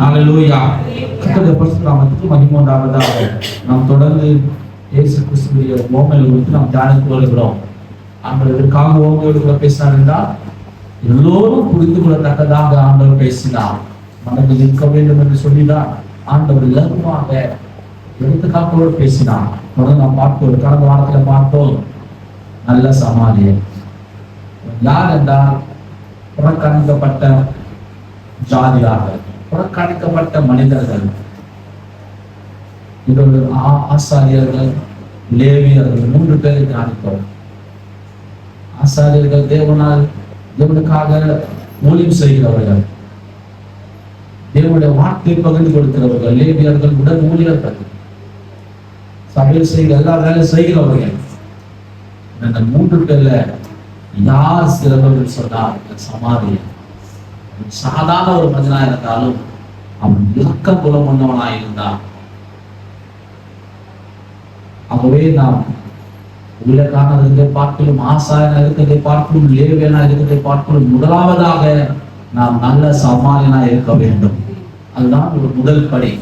ஹல்லேலூயா. கர்த்தருடைய பரிசுத்த நாமத்துக்கு மகிமை உண்டாவதாக. நாம் தொடர்ந்து இயேசு கிறிஸ்துவின் ஓமைகளை குறித்து நாம் தியானித்து வருகிறோம். ஆண்டவர் எதற்காக ஓமையோடு கூட பேசினார் என்றால், எல்லோரும் புரிந்து கொள்ளத்தக்கதாக ஆண்டவர் பேசினார். மனதில் இருக்க வேண்டும் என்று சொல்லிதான் ஆண்டவர் இலகுவாக எடுத்துக்காட்டோடு பேசினார். தொடர்ந்து நாம் பார்த்தோம், கடந்த வாரத்தில் பார்த்தோம், நல்ல சமாரியன் யார் என்றால் புறக்கணிக்கப்பட்ட ஜாதியார்கள், புறக்கணிக்கப்பட்ட மனிதர்கள். இவர்கள் ஆசாரியர்கள், லேவியர்கள், 3 பேரை தியானித்தோம். ஆசாரியர்கள் தேவனுக்காக ஊழியம் செய்கிறவர்கள், தேவனுடைய வார்த்தை பகிர்ந்து கொடுக்கிறவர்கள். லேவியர்கள் உடன் ஊழியர்கள், சபையில் செய்கிற எல்லா வேலையும் செய்கிறவர்கள். இந்த 3 பேர்ல யார் சிறந்தவர்கள் சொன்னார்? சமாரியன். சாதாரண ஒரு மனிதனா இருந்தாலும் அவன் இலக்க குலம் கொண்டவனாய் இருந்தான். ஆகவே நாம் உலகான இருக்கிறதை பார்க்கலும், ஆசாரியனா இருக்கிறதை பார்க்கலும், லேவியனா இருக்கிறதை பார்க்கலும், முதலாவதாக நாம் நல்ல சமாரியனா இருக்க வேண்டும். அதுதான் ஒரு முதல் படி.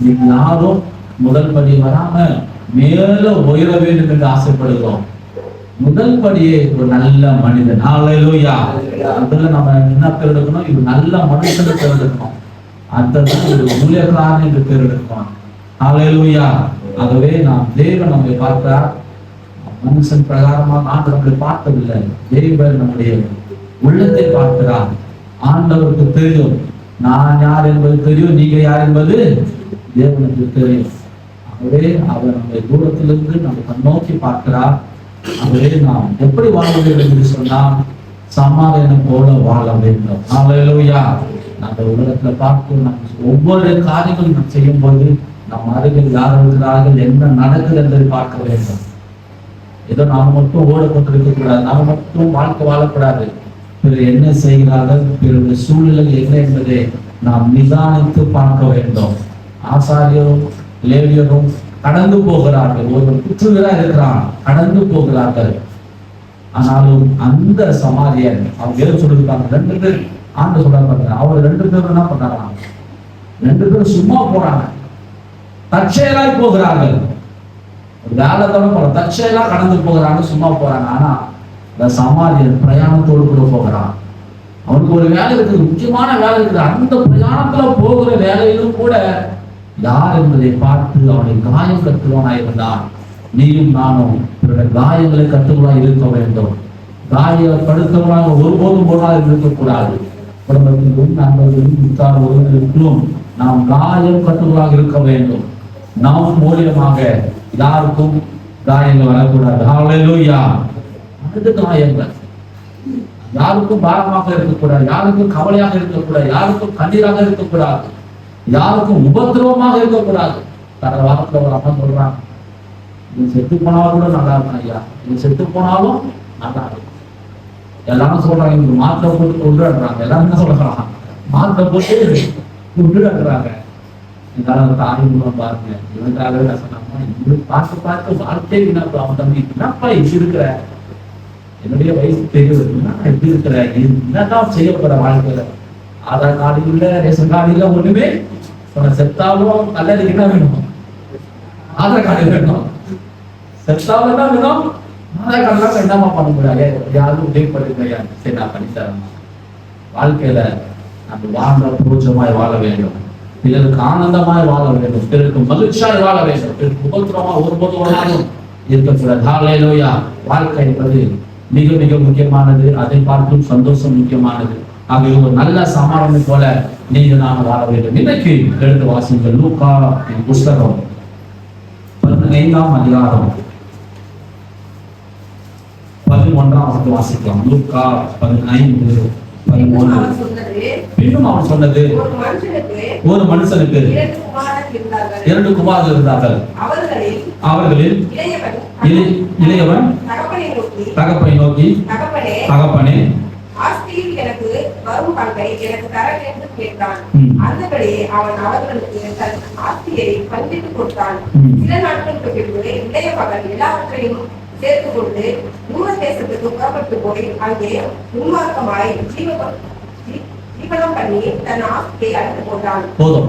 நீங்க யாரும் முதல் படி வராம மேல உயர வேண்டும் என்று ஆசைப்படுகிறோம். முதல் படியே ஒரு நல்ல மனிதன். ஹல்லேலூயா. அதுல நம்ம என்ன பேர் எடுக்கணும்? இது நல்ல மனுஷன் பேர் எடுக்கணும். அதுதான் ஒரு ஊழியக்காரன் என்று பேர் எடுக்கணும். ஹல்லேலூயா. ஆகவே நாம் தேவன் நம்மை பார்க்கிறார். மனுஷன் பிரகாரமாக ஆண்டவர் நம்மளை பார்த்ததில்லை. தேவன் நம்முடைய உள்ளத்தை பார்க்கிறார். ஆண்டவருக்கு தெரியும் நான் யார் என்பது தெரியும், நீங்க யார் என்பது தேவனுக்கு தெரியும். ஆகவே அவர் நம்மை தூரத்திலிருந்து நம்ம கண்ணோக்கி பார்க்கிறார். ஆகவே நாம் எப்படி வாழ வேண்டும் என்று சொன்னால் சமாதானம் போல வாழ வேண்டும். ஹல்லேலூயா. நம்ம உலகத்துல பார்த்து நம்ம ஒவ்வொரு காரியங்களும் நாம் செய்யும் போது நம் அருகில் யார் இருக்கிறார்கள், என்ன நடக்குது என்பதை பார்க்க வேண்டும். ஏதோ நாம் மட்டும் ஓடப்பட்டிருக்க கூடாது, நாம் மட்டும் வாழ்க்கை வாழக்கூடாது. பிறர் என்ன செய்கிறார்கள், பிறருடைய சூழ்நிலை என்ன என்பதை நாம் நிதானித்து பார்க்க வேண்டும். ஆசாரியரும் லேவியரும் கடந்து போகிறார்கள். ஒருவர் குற்றுவீராக இருக்கிறான், கடந்து போகிறார்கள். ஆனாலும் அந்த சமாரியன் அவங்க எது சொல்லிருக்காங்க? 2 பேர் ஆண்டு சொல்றாங்க. அவர் 2 பேரும் என்ன பண்றாங்க? 2 பேரும் சும்மா போறாங்க, தற்செயலாய் போகிறார்கள். ஒரு வேலை போல தற்செயலா கடந்து போகிறாங்க, சும்மா போறாங்க. ஆனா இந்த சமாரியன் பிரயாணத்தோடு கூட போகிறான். அவனுக்கு ஒரு வேலை இருக்குது, முக்கியமான வேலை இருக்குது. அந்த பிரயாணத்துல போகிற வேலையிலும் கூட யார் என்பதை பார்த்து அவனை காயம் கட்டுவானாய் இருந்தான். நீயும் நானும் காயங்களை கட்டுவனாய் இருக்க வேண்டும். காயப்படுத்தவனாக ஒருபோதும் போனால் இருக்கக்கூடாது. குடும்பத்திலும் நண்பர்களும் உற்றார் உறவினர்களும் நாம் காயம் கட்டுவதாக இருக்க வேண்டும். நாம் மூலியமாக யாருக்கும் காயங்கள் வரக்கூடாது. ஹல்லேலூயா. அடுத்த காயங்கள் யாருக்கும் பாரமாக இருக்கக்கூடாது, யாருக்கும் கவலையாக இருக்கக்கூடாது, யாருக்கும் கண்ணீராக இருக்கக்கூடாது, யாருக்கும் உபத்திரவமாக இருக்கக்கூடாது. கடந்த வாரத்துல ஒரு அம்மா சொல்றாங்க, நீ செத்து போனாலும் கூட நல்லா இருக்கும் ஐயா, நீ செத்து போனாலும் நல்லா இருக்கும். எல்லாரும் சொல்றாங்க இவங்க மாத்திரை போட்டு கொண்டுறாங்க. எல்லாரும் என்ன சொல்றாங்க? மாத்திரை போட்டு கொண்டுறாங்க. என்னால தாயும் பாருங்க, இவனுக்காகவே நான் சொன்னாமா, இது பார்த்து பார்த்து வாழ்க்கையே அவன் தம்பி என்னப்பா இப்படி இருக்கிற, என்னுடைய வயசு தெரியுது, எப்படி இருக்கிற, என்னதான் செய்யப்படுற வாழ்க்கையில, ஆதார் கார்டு இல்ல, ரேஷன் கார்டு இல்ல, ஒண்ணுமே. செத்தாலும் நல்லதுக்கு என்ன வேணும்? ஆதார் கார்டு வேணும். செத்தாலும் என்ன வேணும்? ஆதார் கார்டு என்னமா பண்ண முடியாது? யாரும் உதவி பண்ணுங்க, சரி நான் பண்ணித்தரேன். வாழ்க்கையில நம்ம வாழ்ந்த பூஜ்யமாய் வாழ வேண்டும், பிறருக்கு ஆனந்தமாய் வாழ வேண்டும், பிறருக்கு மகிழ்ச்சியாய் வாழ வேண்டும், பிறருக்கு உபத்திரமா ஒருபோது ஒன்றாலும் இருக்கக்கூடாது. ஹல்லேலூயா. வாழ்க்கை என்பது மிக மிக முக்கியமானது. அதை பார்க்கும் சந்தோஷம் முக்கியமானது. ஆகிய ஒரு நல்ல சமாதானத்தை போல நீங்க நான் வாழ வேண்டும். இன்னைக்கு எடுத்து வாசிங்கள் லூக்கா புஸ்தகம் 15ஆம் அதிகாரம் 11ஆம் வாசிக்கலாம். லூக்கா 15:13. பின்னும் அவன் சொன்னது, ஒரு மனுஷனுக்கு 2 குமாரர்கள் இருந்தார்கள். அவர்களில் இளையவன் தகப்பனை நோக்கி, தகப்பனே, ஆஸ்தியில் எனக்கு வரும் பங்கை எனக்கு தர வேண்டும் கேட்டான். அந்தபடி அவன் அவர்களுக்கு தன் ஆஸ்தியை பங்கிட்டு கொடுத்தான். சில நாட்களுக்கு பின்பு இளைய மகன் எல்லாவற்றையும் சேர்த்துக் கொண்டு தூர தேசத்துக்கு புறப்பட்டு போய் அங்கே உன்மார்க்கமாய் ஜீவ தீர்மானம் பண்ணி தன் ஆஸ்தியை அழித்து போட்டான். போதும்,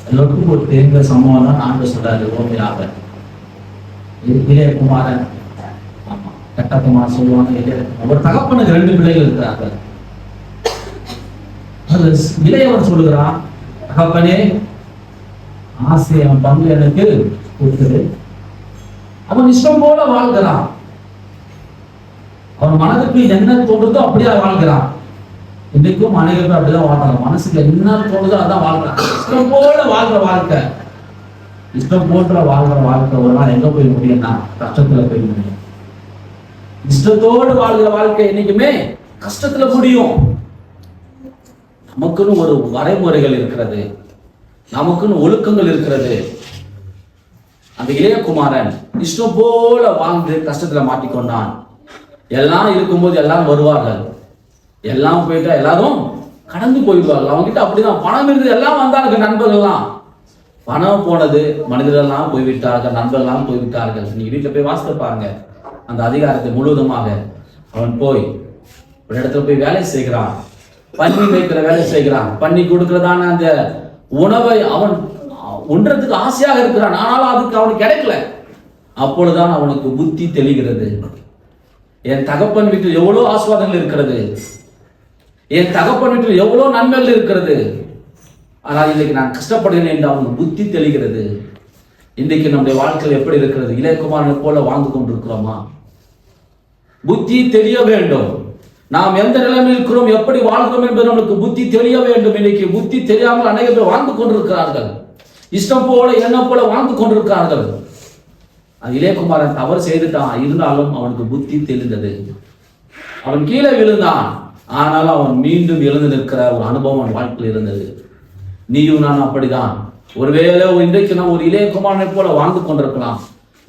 எல்லாருக்கும் ஒரு தெரிந்த சம்பவம் தான் ஆண்டவர் சொல்றாரு ஓமையாக. இளையகுமாரன், ஆமா கட்டகுமார் சொல்லுவாங்க, ஒரு தகப்பனுக்கு 2 பிள்ளைகள் இருக்கிறார்கள். இளையவன் சொல்லுகிறான், தகப்பனே ஆசை அவன் பங்கு எனக்கு கொடுத்துரு. அவன் இஷ்டம் போல வாழ்கிறான், அவன் மனதுக்கு என்ன தோன்றுதோ அப்படியே வாழ்கிறான். இன்றைக்கும் அநேக பேர் அப்படிதான் வாழ்றாங்க, மனசுக்கு என்ன தோணுதோ அதான் வாழ்றான். இஷ்டம் போல வாழ்ற வாழ்க்கை, இஷ்டம் போன்ற வாழ்ற வாழ்க்கை ஒரு நாள் எங்க போய் முடியும்னா கஷ்டத்துல போய் முடியும். இஷ்டத்தோடு வாழ்கிற வாழ்க்கை என்னைக்குமே கஷ்டத்துல முடியும். நமக்குன்னு ஒரு வரைமுறைகள் இருக்கிறது, நமக்குன்னு ஒழுக்கங்கள் இருக்கிறது. அந்த இளையகுமாரன் இஷ்டம் போல வாழ்ந்து கஷ்டத்துல மாட்டிக்கொண்டான். எல்லாம் இருக்கும்போது எல்லாரும் வருவார்கள், எல்லாம் போயிட்டா எல்லாரும் கடந்து போயிடுவார்கள். அவங்க கிட்ட அப்படிதான் பணம் இருந்தது, எல்லாம் வந்தார்கள் நண்பர்கள்லாம். பணம் போனது, மனிதர்கள்லாம் போய்விட்டார்கள், நண்பர்கள்லாம் போய்விட்டார்கள். நீங்க வீட்டுல போய் வாசித்து பாருங்க அந்த அதிகாரத்தை முழுவதுமாக. அவன் போய் ஒரு இடத்துல போய் வேலை செய்கிறான், பண்ணி வைக்கிற வேலை செய்கிறான். பண்ணி கொடுக்கிறதான அந்த உணவை அவன் உண்றதுக்கு ஆசையாக இருக்கிறான், ஆனாலும் அதுக்கு அவனுக்கு கிடைக்கல. அப்பொழுதுதான் அவனுக்கு புத்தி தெளிகிறது. என் தகப்பன் வீட்டில் எவ்வளவு ஆசீர்வாதங்கள் இருக்கிறது, என் தகப்பன் வீட்டில் எவ்வளவு நன்மைகள் இருக்கிறது, ஆனால் இன்னைக்கு நான் கஷ்டப்படுகிறேன் என்று அவனுக்கு புத்தி தெளிகிறது. இன்றைக்கு நம்முடைய வாழ்க்கையில் எப்படி இருக்கிறது? இளையகுமாரனை போல வாழ்ந்து கொண்டிருக்கிறோமா? புத்தி தெரிய வேண்டும். நாம் எந்த நிலைமையில் இருக்கிறோம், எப்படி வாழ்கிறோம் என்பது நம்மளுக்கு புத்தி தெரிய வேண்டும். இன்னைக்கு புத்தி தெரியாமல் அநேக பேர் வாழ்ந்து கொண்டிருக்கிறார்கள், இஷ்டம் போல எண்ணம் போல வாழ்ந்து கொண்டிருக்கிறார்கள். இளையகுமாரன் தவறு செய்துட்டான், இருந்தாலும் அவனுக்கு புத்தி தெளிந்தது. அவன் கீழே விழுந்தான், ஆனாலும் அவன் மீண்டும் எழுந்து நிற்கிற ஒரு அனுபவம் அவன் வாழ்க்கையில் இருந்தது. நீயும் நான் அப்படிதான். ஒருவேளை இன்றைக்கு நாம் ஒரு இளையகுமாரனை போல வாழ்ந்து கொண்டிருக்கலாம்.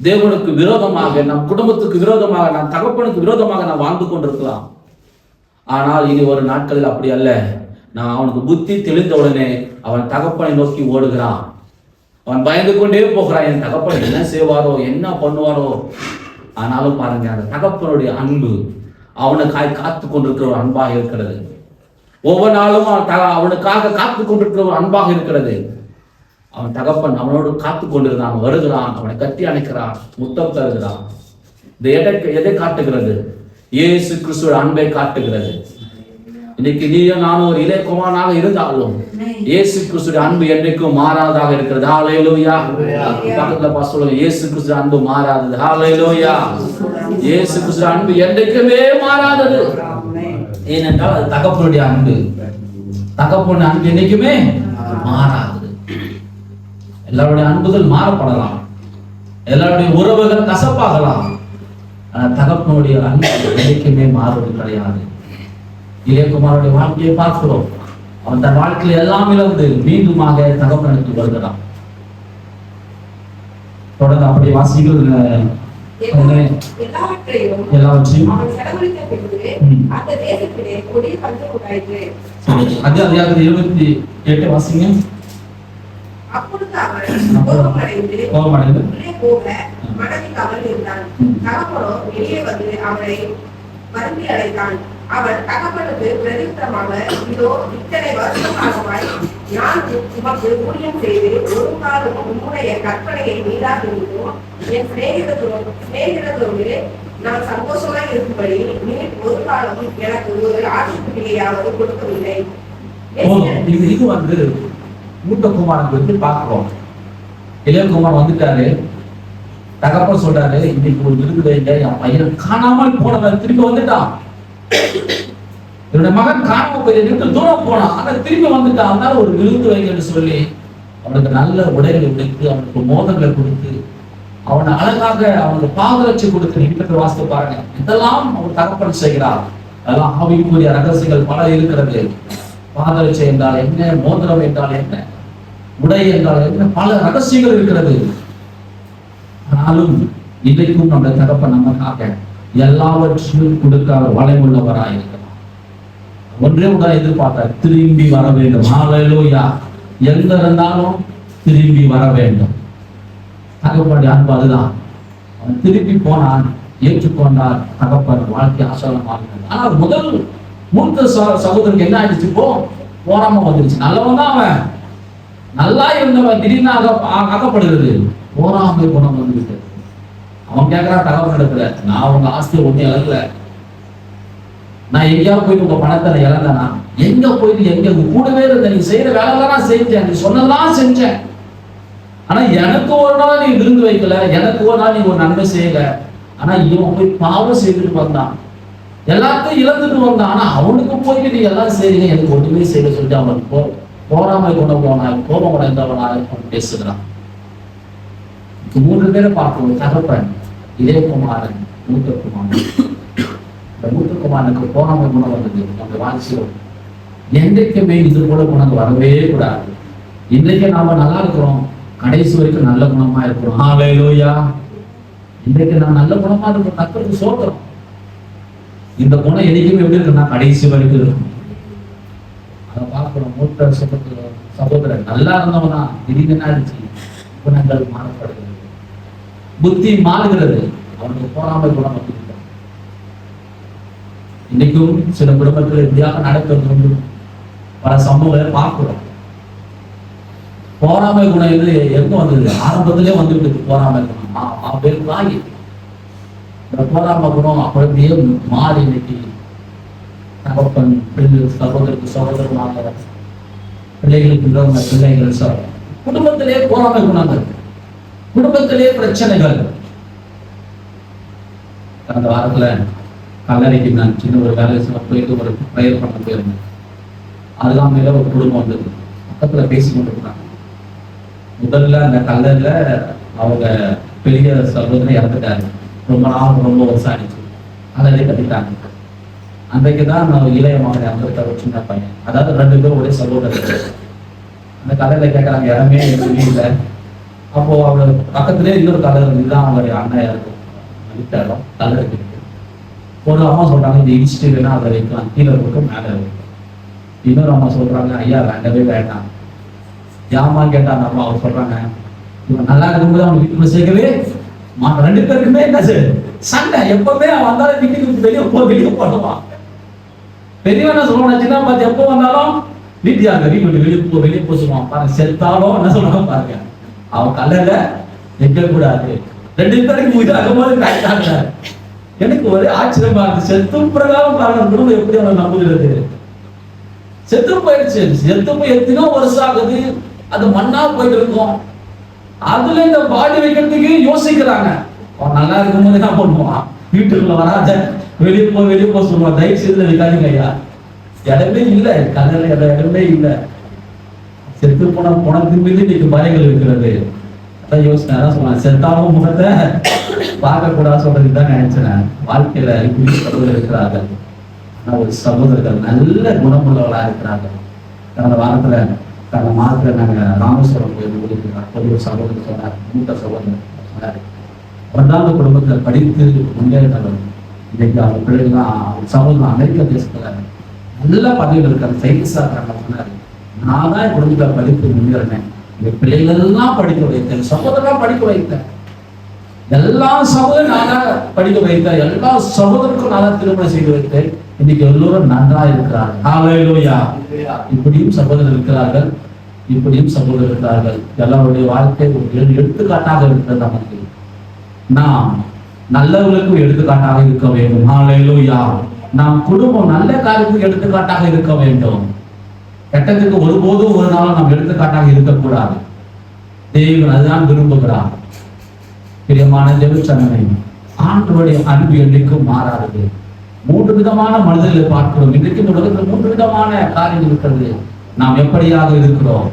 தேவனுக்கு விரோதமாக, நம் குடும்பத்துக்கு விரோதமாக, நம் தகப்பனுக்கு விரோதமாக நாம் வாழ்ந்து கொண்டிருக்கலாம். ஆனால் இனி ஒரு நாட்களில் அப்படி அல்ல. நான் அவனுக்கு புத்தி தெளிந்த உடனே அவன் தகப்பனை நோக்கி ஓடுகிறான். அவன் பயந்து கொண்டே போகிறான், என் தகப்பன் என்ன செய்வாரோ, என்ன பண்ணுவாரோ. ஆனாலும் பாருங்க, அந்த தகப்பனுடைய அன்பு அவனுக்காக காத்து கொண்டிருக்கிற ஒரு அன்பாக இருக்கிறது. ஒவ்வொரு நாளும் அவனுக்காக காத்து கொண்டிருக்கிற ஒரு அன்பாக இருக்கிறது. அவன் தகப்பன் அவனோடு காத்து கொண்டிருந்தான், வருகிறான், அவனை கட்டி அணைக்கிறான், முத்தம் தருகிறான். இந்த எதை காட்டுகிறது? இயேசு கிறிஸ்துவோட அன்பை காட்டுகிறது. இன்னைக்கு நீயும் நானும் ஒரு இளையகுமாரனாக இருந்தாலும் இயேசு கிறிஸ்துவோட அன்பு என்றைக்கும் மாறாததாக இருக்கிறது. ஹல்லேலூயா. பக்கத்துல பார்த்து சொல்லுங்க, இயேசு கிறிஸ்துவோட அன்பு மாறாதது. ஹல்லேலூயா. இயேசு கிறிஸ்துவோட அன்பு என்றைக்குமே மாறாதது. ஏனென்றால் அது தகப்பனுடைய அன்பு. தகப்பனுடைய அன்பு என்னைக்குமே மாறாதது. எல்லாருடைய அன்புகள் மாறப்படலாம், எல்லாருடைய உறவுகள் கசப்பாகலாம், தகப்பனுடைய அன்பு என்றைக்குமே மாறுவது கிடையாது. இளையகுமாரனுடைய வாழ்க்கையை பார்க்கிறோம். அவன் தன் வாழ்க்கையில் எல்லாம் இழந்து மீண்டுமாக தகப்பனுக்கு வருகிறான். தொடர்ந்து அப்படி வாசிக்கிறது எல்லாவற்றையும் அந்த தேசத்திலே கொடிய பஞ்சம் உண்டாயிற்று. அது அதிகாரம் 28 வாசிங்க. அப்பொழுது அவன் கோபமடைந்து உள்ளே போக மனதில் இருந்தான். தகப்பனோ வெளியே வந்து அவனை வருந்தி அழைத்தான். அவன் தகப்பனுக்கு பிரதித்திரமாக, இதோ இத்தனை வருஷ காலமாய் நான் உமக்கு ஊழியம் செய்து ஒரு காலம் உம்முடைய கற்பனையை மீறாதிருந்தும் என் சிநேகிதத்தோடு நான் சந்தோஷமாய் இருக்கும்படி நீர் ஒரு காலமும் எனக்கு ஒரு ஆட்சியாவது கொடுக்கவில்லை. இது வந்து மூத்த குமாரன் வந்து பார்க்கிறோம். இளையகுமார் வந்துட்டாரு, தகப்பன் சொல்றாரு, இன்னைக்கு ஒரு விருது வைங்க, என் பையன் காணாமல் போனவன் திரும்பி வந்துட்டான். என்னுடைய மகன் காணாமல் போய் தூரம் போனான், ஆனா திரும்பி வந்துட்டான், அதனால ஒரு விருது வைங்கன்னு சொல்லி அவனுக்கு நல்ல உடைகளை கொடுத்து, அவனுக்கு மோதங்களை கொடுத்து, அவனை அழகாக அவனுக்கு பாதரட்சி கொடுத்து, நீங்க வாசித்து பாருங்க, இதெல்லாம் அவர் தகப்பன் செய்கிறார். அதெல்லாம் ஆவிக்குரிய ரகசியங்கள் பல இருக்கிறது. பாதரட்சி என்றால் என்ன, மோதிரம் என்றால் என்ன, உடை என்றால் என்ன, பல ரகசியங்கள் இருக்கிறது. ஆனாலும் இன்றைக்கும் நம்முடைய தகப்பன் நமக்காக எல்லாவற்றையும் கொடுக்க அவர் வளைவுள்ளவராயிருக்கிறார். ஒன்றே உடனே எதிர்பார்த்தார், திரும்பி வர வேண்டும். ஹல்லேலூயா. எங்க இருந்தாலும் திரும்பி வர வேண்டும். தகப்பனுடைய அன்பு அதுதான். அவன் திரும்பி போனான், ஏற்றுக்கொண்டார், தகப்பன் வாழ்க்கை ஆசீர்வாதமாக. ஆனால் முதல் மூத்த சகோதரனுக்கு என்ன ஆயிடுச்சு? இப்போ போராம வந்துருச்சு. நல்லவன் தான் அவன், நல்லா இருந்தவன் திடீர்னு அகப்படுகிறது. போராமை குணம் வந்துருக்கு. அவன் கேட்கறான் தகவல் எடுக்கல, நான் உங்க ஆஸ்தியை ஒண்ணு இழக்கல, நான் எங்கேயாவது போயிட்டு உங்க பணத்தை நான் இழந்தேனா? எங்க போயிட்டு எங்க கூடவே இருந்த, நீ செய்யற வேலை நான் செஞ்சேன், நீ சொன்னதான் செஞ்சேன். ஆனா எனக்கு ஒரு நாள் நீ விருந்து வைக்கல, எனக்கு ஒரு நாள் நீ ஒரு நன்மை செய்யல. ஆனா இவன் போய் பாவம் செய்துட்டு வந்தான், எல்லாத்தையும் இழந்துட்டு வந்தான். ஆனா அவனுக்கு போயிட்டு நீ எல்லாம் செய்றீங்க, எனக்கு ஒண்ணுமே செய்யல சொல்லிட்டு அவன் போராமை குணம் போனாய், கோபம் அடைந்தவனாய் அவன் பேசுகிறான். 3 பேரை பார்க்கணும். தகப்பன், இளையகுமாரன், மூத்த குமாரன். இந்த மூத்த குமாரனுக்கு போராமை குணம் வந்தது. அந்த வாழ்க்கையில் என்றைக்குமே இது போல குணம் வரவே கூடாது. இன்றைக்கு நாம நல்லா இருக்கிறோம், கடைசி வரைக்கும் நல்ல குணமா இருக்கிறோம். ஹல்லேலூயா. இன்றைக்கு நான் நல்ல குணமா இருக்கிறோம், கர்த்தருக்கு ஸ்தோத்திரம். இந்த குணம் என்னைக்குமே எப்படி இருக்குன்னா கடைசி வரைக்கும் இருக்கும். அதை பார்க்கிறோம். மூத்த சகோதரன் நல்லா இருந்தவனா திடீர்னு ஆயிடுச்சு, குணங்கள் மாறப்படுகிறது, புத்தி மாறுகிறது, அவனுக்கு போராமை குணம் வந்து. இன்னைக்கும் சில குடும்பத்தில் இப்படியாக நடக்கிறது. பல சம்பவங்களை பார்க்கிறோம். போராமை குணம் இது எங்க வந்தது? ஆரம்பத்திலே வந்துட்டு போராமை குணம் பேருக்கு வாங்கி இந்த போராமை குணம் அப்படியே மாறி இன்னைக்கு தகப்பன் பிள்ளைகள் சகோதரருக்கு சகோதரமாக பிள்ளைகளுக்கு பிள்ளைகள் குடும்பத்திலே போராமை குணங்கள், குடும்பத்திலே பிரச்சனைகள். கடந்த வாரத்துல கல்லறைக்கு நான் சின்ன ஒரு வேலை போயிட்டு ஒரு ப்ரேயர் பண்ண போயிருந்தேன். அருகாமையில ஒரு குடும்பம் வந்தது, பக்கத்துல பேசி கொண்டிருக்கிறாங்க. முதல்ல அந்த கல்லறையில அவங்க பெரிய சகோதரன் இறந்துட்டாரு. ரொம்ப நாள், ரொம்ப வருஷம் ஆயிடுச்சு. கல்லறை கட்டிட்டாங்க. அன்றைக்குதான் நான் இளைய மகன் இறந்துட்ட ஒரு சின்ன பையன், அதாவது 2 பேரும் ஒரே சகோதரர். அந்த கல்லறையில கேட்கறாங்க, இடமே எதுவுமே இல்லை. அப்போ அவங்க பக்கத்திலே இன்னொரு கல்லறை இருந்துதான் அவங்களுடைய அண்ணன் இடம் கல்லறை இருக்கு. ஒரு அம்மா சொல்றாங்க, இந்த இடிச்சுட்டு வேணா அதை வைக்கலாம், கீழே போட்டு மேலே வைக்கும். இன்னொரு அம்மா சொல்றாங்க, ஐயா வேண்டவே வேண்டாம். ஏமா கேட்டாங்க அம்மா. அவர் சொல்றாங்க, இவன் நல்லா இருக்கும்போது அவன் வீட்டுக்குள்ள சேர்க்கவே 2 பேருக்குமே என்ன சண்டை. எப்பவுமே அவன் வந்தாலும் வீட்டுக்கு வெளியே போடுவான். பெரியவன் என்ன சொல்லுவான், சின்ன பார்த்து எப்போ வந்தாலும் வீட்டியாங்க வெளியே போச்சுவான். பாருங்க, செத்தாலும் என்ன சொல்றாங்க பாருங்க, அவன் கல்லல நிற்க கூடாது. 2 பேருக்கு இது அகம்போது கரெக்டாங்க. எனக்கு ஒரே ஆச்சரியமா இருக்கு. செத்தும் பிரகாரம் பாருங்க, குடும்பம் எப்படி அவனை நம்புகிறது? செத்து போயிடுச்சு. செத்து போய் எத்தனோ வருஷம் ஆகுது, அது மண்ணா போயிட்டு இருக்கும். அதுல இந்த பாடி வைக்கிறதுக்கு யோசிக்கிறாங்க. அவன் நல்லா இருக்கும்போது என்ன பண்ணுவான், வீட்டுக்குள்ள வராத, வெளியே போ சொல்லுவான். தயவு செய்து வைக்காதீங்க ஐயா, இடமே இல்லை, கல்லறையில இடமே இல்லை. செத்து போன பணத்தின் மீது இன்னைக்கு பயங்கள் இருக்கிறது. அதான் யோசனை. அதான் சொன்னேன், செத்தாலும் முகத்தை பார்க்க கூடாது சொல்றதுக்கு தான் நினைச்சேன். வாழ்க்கையில இப்படி சகோதரர் இருக்கிறார்கள், ஆனா ஒரு சகோதரர்கள் நல்ல குணமுள்ளவர்களா இருக்கிறார்கள். கடந்த வாரத்துல கடந்த மாதத்துல நாங்க ராமேஸ்வரம் போய் ஒரு சகோதரர் சொன்னார், மூத்த சகோதரர் சொன்னார், 1வது குடும்பத்துல படித்து முன்னேறினவர். இன்னைக்கு அவங்க பிள்ளைகள்லாம் சகோதரர் அமெரிக்க தேசத்துல நல்ல பதவியில் இருக்காங்க, சயின்டிஸ்டா இருக்காங்க. சொன்னாரு, நான் தான் குடும்பத்துல படித்து முன்னேறினேன், எங்க பிள்ளைகள் எல்லாம் படிக்க வைத்தேன், சகோதரெல்லாம் படிக்க வைத்தேன், எல்லா சகோதரரும் நான் படிக்க வைத்தேன், எல்லா சகோதரருக்கும் நான் திருமணம் செய்து வைத்தேன். இன்னைக்கு எல்லோரும் நன்றா இருக்கிறார்கள். ஹல்லேலூயா. இப்படியும் சகோதரர் இருக்கிறார்கள், இப்படியும் சகோதரர் இருக்கிறார்கள். எல்லாருடைய வாழ்க்கை ஒரு எடுத்துக்காட்டாக இருக்கிறது. நமக்கு நாம் நல்லவர்களுக்கும் எடுத்துக்காட்டாக இருக்க வேண்டும். ஹல்லேலூயா. நாம் குடும்பம் நல்ல காரியத்துக்கு எடுத்துக்காட்டாக இருக்க வேண்டும். கெட்டதுக்கு ஒருபோதும் ஒரு நாளும் நாம் எடுத்துக்காட்டாக இருக்கக்கூடாது. தேவன் அதுதான் விரும்புகிறார். பிரியமான தேவச்சனமே, ஆண்டவருடைய அன்பு என்றைக்கும் மாறாதது. 3 விதமான மனிதர்களை பார்க்கிறோம். இன்றைக்கு உலகத்தில் 3 விதமான காரியங்கள் இருக்கிறது. நாம் எப்படியாக இருக்கிறோம்?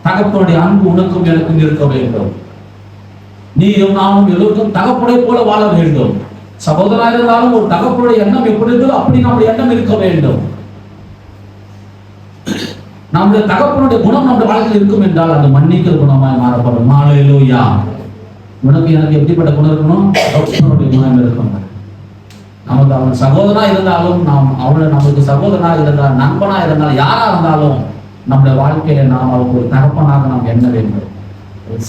தகப்பனுடைய அன்பு உனக்கும் எனக்கும் இருக்க வேண்டும். நீயும் நானும் எல்லோருக்கும் தகப்பனை போல வாழ வேண்டும். சகோதரராக இருந்தாலும் ஒரு தகப்பனுடைய எண்ணம் எப்படி இருக்கோ அப்படி நம்முடைய எண்ணம் இருக்க வேண்டும். நம்முடைய தகப்பனுடைய குணம் நம்முடைய வாழ்க்கையில் இருக்கும் என்றால் அந்த மன்னிக்கிற குணமாய் மாறப்படும். ஹல்லேலூயா. உனக்கு எனக்கு எப்படிப்பட்ட குணம் இருக்கணும்? தகப்பனுடைய குணம் இருக்கணும். நமக்கு அவன் சகோதரனா இருந்தாலும், நாம் அவனை நமக்கு சகோதரனா இருந்தால், நண்பனா இருந்தாலும், யாரா இருந்தாலும் நம்முடைய வாழ்க்கையில நாம் அவருக்கு ஒரு தகப்பனாக நாம் எண்ண வேண்டும்.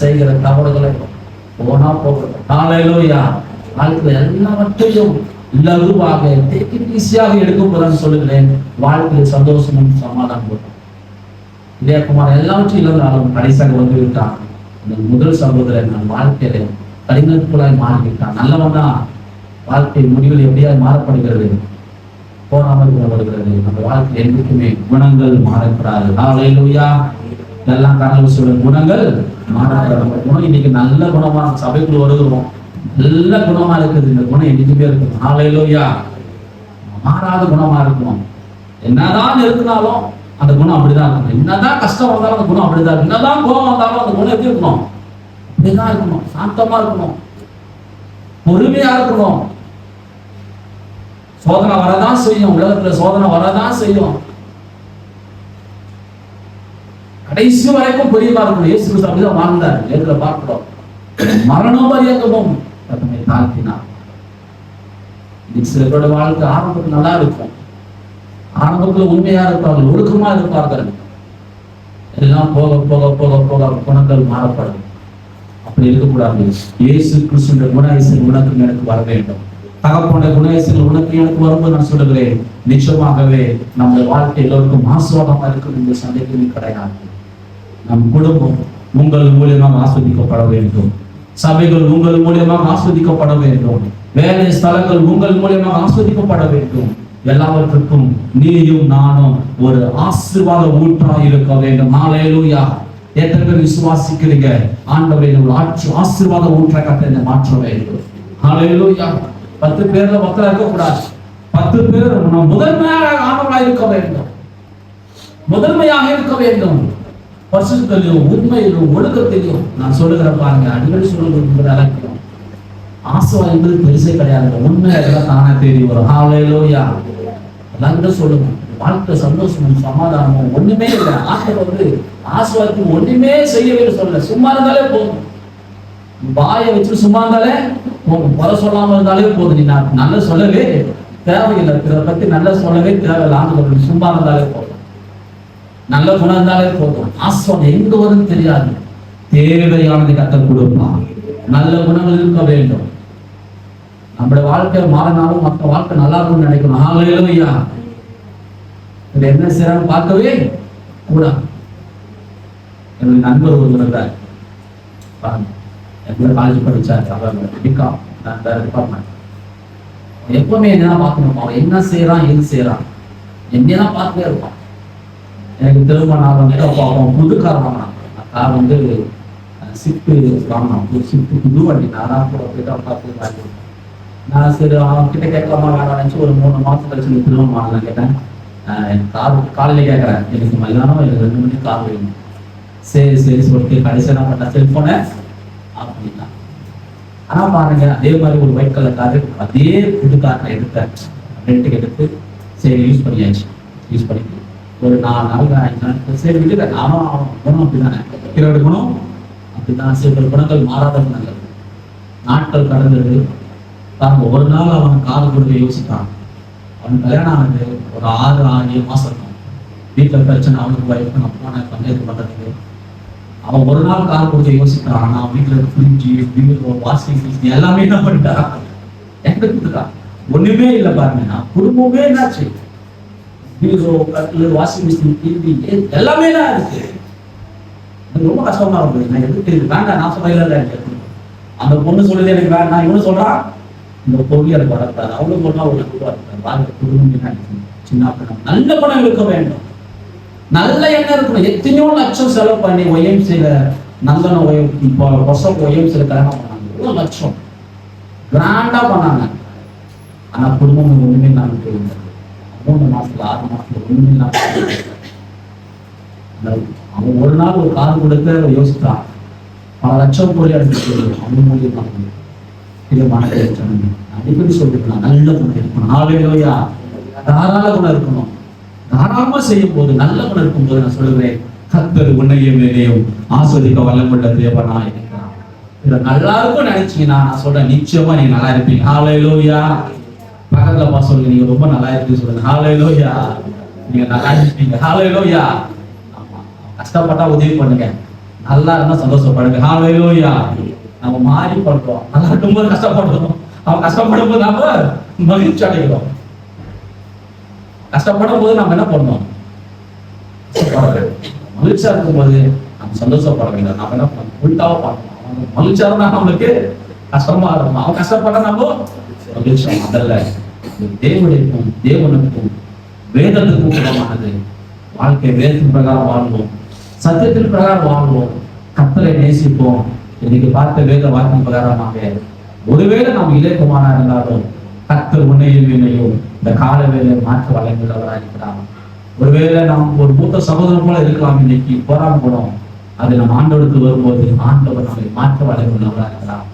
செய்கிற தவறுகளை போனா போகட்டும். ஹல்லேலூயா. வாழ்க்கையில எல்லாவற்றையும் லகுவாக ஈஸியாக எடுக்கும் போது சொல்லுகிறேன், வாழ்க்கையில் சந்தோஷமும் சமாதானம் போடும். இளையகுமார் எல்லாவற்றையும் இழந்தாலும் கடைசியாக வந்து விட்டான். இந்த முதல் சகோதரன் நான் வாழ்க்கையில கடினத்துக்குள்ளாய் மாறிவிட்டான். நல்லவன் தான் வாழ்க்கை முடிவில் எப்படியாவது மாறப்படுகிறது, போராமல் வருகிறது. நம்ம வாழ்க்கை என்றைக்குமே குணங்கள் மாறக்கூடாது. ஹல்லேலூயா. இதெல்லாம் கடவுள் சொல்லும் குணங்கள் மாறக்கூடாது. நம்ம குணம் இன்னைக்கு நல்ல குணமா சபைக்குள்ள வருகிறோம், நல்ல குணமா இருக்குது. இந்த குணம் என்னைக்குமே இருக்கும். ஹல்லேலூயா. மாறாத குணமா இருக்கணும். என்னதான் இருந்தாலும் அந்த குணம் அப்படிதான் இருக்கணும். என்னதான் கஷ்டம் வந்தாலும் அந்த குணம் அப்படிதான் இருக்கும். என்னதான் கோபம் வந்தாலும் அந்த குணம் எப்படி இருக்கணும்? அப்படிதான் இருக்கணும். சாந்தமா இருக்கணும், பொறுமையா இருக்கணும். சோதனை வரதான் செய்யும், உலகத்துல சோதனை வரதான் செய்யும். கடைசி வரைக்கும் பொறுமையா இருக்கணும். இயேசு கிறிஸ்து அப்படிதான் வாழ்ந்தார். வேதத்துல பார்க்கிறோம், மரணம் பரியந்தமும் தன்னை தாழ்த்தினார். சில பேரோட வாழ்க்கை ஆரம்பத்தில் நல்லா இருக்கும், ஆரம்பத்தில் உண்மையா இருப்பார்கள், ஒழுக்கமா இருப்பார்கள். எல்லாம் போக போக போக போக குணங்கள் மாறப்படும். அப்படி இருக்கக்கூடாது. இயேசு கிறிஸ்துவின் குணாதிசயம் உனக்கு எனக்கு வர வேண்டும். தகப்பனுடைய குணாதிசயம் உனக்கு எனக்கு வரும்போது நான் சொல்லுகிறேன், நிச்சயமாகவே நம்முடைய வாழ்க்கை எல்லோருக்கும் ஆசீர்வாதமா இருக்கும் என்ற சந்தேகமே கிடையாது. நம் குடும்பம் உங்கள் மூலியமாக ஆஸ்வதிக்கப்பட வேண்டும். சபைகள் உங்கள் மூலியமாக ஆஸ்வதிக்கப்பட வேண்டும். வேலை ஸ்தலங்கள் உங்கள் மூலியமாக ஆஸ்வதிக்கப்பட வேண்டும். எல்லாவற்றுக்கும் நீயும் நானும் ஒரு ஆசீர்வாத ஊற்றாக இருக்க வேண்டும். ஹல்லேலூயா. எத்தனை பேர் விசுவாசிக்கிறீங்க? ஆண்டவரே ஆசீர்வாத ஊற்றாக கட்டளை மாற்ற வேண்டும். ஹல்லேலூயா. 10 பேர்ல மக்கள் இருக்கக்கூடாது. 10 பேர் முதன்மையாக ஆண்டவராக இருக்க வேண்டும், முதன்மையாக இருக்க வேண்டும். பரிசுத்தத்திலும் உண்மையிலும் ஒழுக்கத்திலும் நான் சொல்லுகிற பாருங்க, அடிக்கடி சொல்லுகிறது அழைக்கிறோம். ஆசீர்வாதம் என்பது பெருசே கிடையாது. உண்மை அதெல்லாம் தானே தேடி வரும். ஹல்லேலூயா. எல்லாரும் சொல்லுங்க, வாழ்க்கை சந்தோஷமும் சமாதானமும் ஒண்ணுமே இல்லை. ஆண்டவர் ஆசீர்வாதத்துக்கு ஒண்ணுமே செய்யவே சொல்ல, சும்மா இருந்தாலே போதும். வாயை வச்சு சும்மா இருந்தாலே போதும், குறை சொல்லாம இருந்தாலே போதும். நீ நான் நல்ல சொல்லவே தேவையில்லை, பிறரை பத்தி நல்ல சொல்லவே தேவையில்லை. ஆண்டவர் சும்மா இருந்தாலே போதும், நல்ல குணம் இருந்தாலே போதும். ஆசீர்வாதம் எங்க வரும்னு தெரியாது, தேவையானதை கற்றுக் கொடுப்பான். நல்ல குணங்கள் இருக்க வேண்டும். நம்முடைய வாழ்க்கை மாறினாலும் மற்ற வாழ்க்கை நல்லா இருக்கும்னு நினைக்கணும். ஹல்லேலூயா. இது என்ன செய்யறான்னு பார்க்கவே கூடாது. என்னுடைய நண்பர் ஒருவர் இருந்தார், காலேஜ் படிச்சார். எப்பவுமே என்னதான் பார்க்கணும், அவன் என்ன செய்யறான் ஏது செய்யறான் என்னதான் பார்க்கவே இருப்பான். எனக்கு திருமணம் ஆரம்பிச்சு அப்போ அவன் புது கார் வாங்கினான். கார் ஷிஃப்ட் வாங்கினான், ஷிஃப்ட் புது வண்டி. நானா கூட பார்த்து வாங்கி நான் சரி அவன் கிட்ட கேட்கலாமா வேணாம் நினைச்சு ஒரு 3 மாசம் கழிச்சு திருமணம் வாங்கலாம் கேட்டேன். கார் காலையில கேட்கறேன், எனக்கு மதியானம் எனக்கு 2 மணிக்கு கார் வேணும். சரி சரி சொல்லிட்டு கடைசி என்ன பண்ண செல்போனை அப்படின்னா. ஆனா பாருங்க, அதே மாதிரி ஒரு ஒயிட் கலர் காரு, அதே புது கார் நான் எடுத்தேன். ரெண்டுக்கு எடுத்து சரி யூஸ் பண்ணியாச்சு. யூஸ் பண்ணிட்டு ஒரு 4 நாள் 5 நாள் சரி விட்டு நானும் குணம் அப்படிதானே, பிறகு குணம் அப்படிதான். சில குணங்கள் மாறாத குணங்கள். நாட்கள் கடந்தது. பாருங்க, ஒரு நாள் அவன் காது கொடுக்க யோசித்தான். அவன் கல்யாணம் ஆனது ஒரு 6-7 மாசம் இருக்கும். வீட்டுல பிரச்சனை, அவனுக்கு வயசு நான் போனேன் பஞ்சாயத்து பண்றதுக்கு. அவன் ஒரு நாள் காது கொடுக்க யோசித்தான். ஆனா அவன் வீட்டுல ஃப்ரிட்ஜு, பீரோ, வாஷிங் மிஷின் எல்லாமே என்ன பண்ணிட்டான், என்கிட்ட கொடுத்துட்டான். ஒண்ணுமே இல்லை பாருங்க, நான் குடும்பமே என்னாச்சு, பீரோ, கட்டிலு, வாஷிங் மிஷின், டிவி எல்லாமே தான் இருக்கு. எனக்கு ரொம்ப கஷ்டமா இருந்தது. நான் எதுக்கு வேண்டாம், நான் சொல்ல அந்த பொண்ணு சொல்லுது எனக்கு வேண்டாம், இவனு சொல்றான் இந்த பொருள் எனக்கு வரக்கூடாது, அவளும் சொன்னா ஒரு வாழ்க்கை குடும்பம் சின்ன நல்ல பணம் இருக்க வேண்டும், நல்ல எண்ணம் இருக்கணும். எத்தனையோ லட்சம் செலவு பண்ணி ஒய்எம்சியில நந்தன ஒய்எம்சியில கல்யாணம் பண்ணாங்க. 1 லட்சம் கிராண்டா பண்ணாங்க. ஆனா குடும்பம் ஒண்ணுமே நான் 3 மாசத்துல 6 மாசத்துல ஒண்ணுமே நான். அவன் ஒரு நாள் ஒரு கார் கொடுக்க யோசித்தான். பல லட்சம் பொருள் எடுத்து அவன் மூலியமா தீர்மானத்தை அடிக்கடி சொல்லிருக்கலாம். நல்ல குணம் இருக்கணும். ஹல்லேலூயா. தாராள குணம் இருக்கணும். தாராளமா செய்யும் போது, நல்ல குணம் இருக்கும் போது நான் சொல்லுவேன், கர்த்தர் உன்னையும் என்னையும் ஆஸ்வதிக்க வல்லமுள்ள தேவனா இருக்கிறார். இதை நல்லா இருக்கும் நினைச்சீங்கன்னா நான் சொல்றேன், நிச்சயமா நீங்க நல்லா இருப்பீங்க. ஹல்லேலூயா. பக்கத்துல சொல்லுங்க, நீங்க ரொம்ப நல்லா இருக்கு சொல்லுங்க. ஹல்லேலூயா. நீங்க நல்லா இருப்பீங்க. ஹல்லேலூயா. ஆமா, கஷ்டப்பட்டா உதவி பண்ணுங்க, நல்லா இருந்தா சந்தோஷப்படுங்க. ஹல்லேலூயா. நம்ம மாறி பண்றோம், நல்லா இருக்கும்போது கஷ்டப்படுறோம், அவன் கஷ்டப்படும் போது நாம மகிழ்ச்சி அடைகிறோம். கஷ்டப்படும் போது நம்ம என்ன பண்ணோம், மகிழ்ச்சியா இருக்கும்போது நம்ம சந்தோஷப்பட வேண்டும். நம்ம என்ன பண்ணணும், உள்டாவா பார்க்கணும். அவங்க மகிழ்ச்சியா இருந்தா நம்மளுக்கு கஷ்டமா இருக்கும், அவன் கஷ்டப்பட நம்ம மகிழ்ச்சியா. அதல்ல, தேவனுக்கும் தேவனுக்கும் வேதத்துக்கும் விதமானது வாழ்க்கை. வேதத்தின் பிரகாரம் வாழ்வோம், சத்தியத்தின் பிரகாரம் வாழ்வோம், கர்த்தரை நேசிப்போம். இன்னைக்கு பார்த்த வேத வாக்கின் பிரகாரமாக ஒருவேளை நாம் இலக்கமானா இருந்தாலும் கர்த்தர் உன்னையும் என்னையும் இந்த கால வேலை மாற்ற வழங்குகிறவராக இருக்கிறார். ஒருவேளை நாம் ஒரு மூத்த சகோதரன் போல இருக்கலாம், இன்னைக்கு போராம போனோம், அது நம்ம ஆண்டவருக்கு வரும்போது ஆண்டவர் நம்மை மாற்ற வழங்குகிறவராக இருக்கிறார்.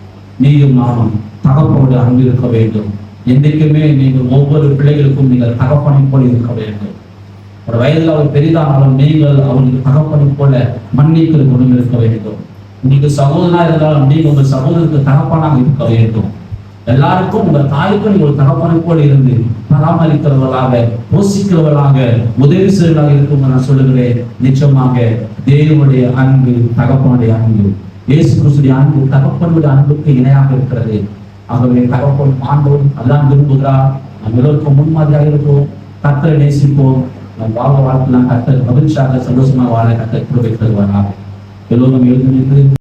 நீயும் நானும் தகப்பனோடு அன்பு இருக்க வேண்டும். என்றைக்குமே நீங்கள் ஒவ்வொரு பிள்ளைகளுக்கும் நீங்கள் தகப்பனை போல இருக்க வேண்டும். ஒரு வயதில் அவர் பெரிதானாலும் நீங்கள் அவருக்கு தகப்பனை போல மன்னிக்கிற குணம் இருக்க வேண்டும். நீங்க சகோதரனா இருந்தாலும் நீங்க உங்க சகோதரருக்கு தகப்பனாக இருக்க வேண்டும். எல்லாருக்கும் உங்க தாய்க்கும் நீங்க ஒரு தகப்பனை போல இருந்து பராமரிக்கிறவர்களாக, போஷிக்கிறவர்களாக, உதவி செய்வர்களாக இருக்கும். நான் சொல்லுகிறேன், நிச்சயமாக தேவனுடைய அன்பு தகப்பனுடைய அன்பு, இயேசு கிறிஸ்துடைய அன்பு தகப்பனுடைய அன்புக்கு இணையாக இருக்கிறது. ஆகவே தகப்பன் ஆண்டவன் அதான் விரும்புகிறார். நம் எல்லோருக்கும் முன்மாதிரியாக இருப்போம், கர்த்தரை நேசிப்போம். நம் வாழ்க்கையெல்லாம் கர்த்தர் மகிழ்ச்சியாக சந்தோஷமாக வாழ கர்த்தர் கிருபை தருவாராக. எல்லோரும் எழுந்து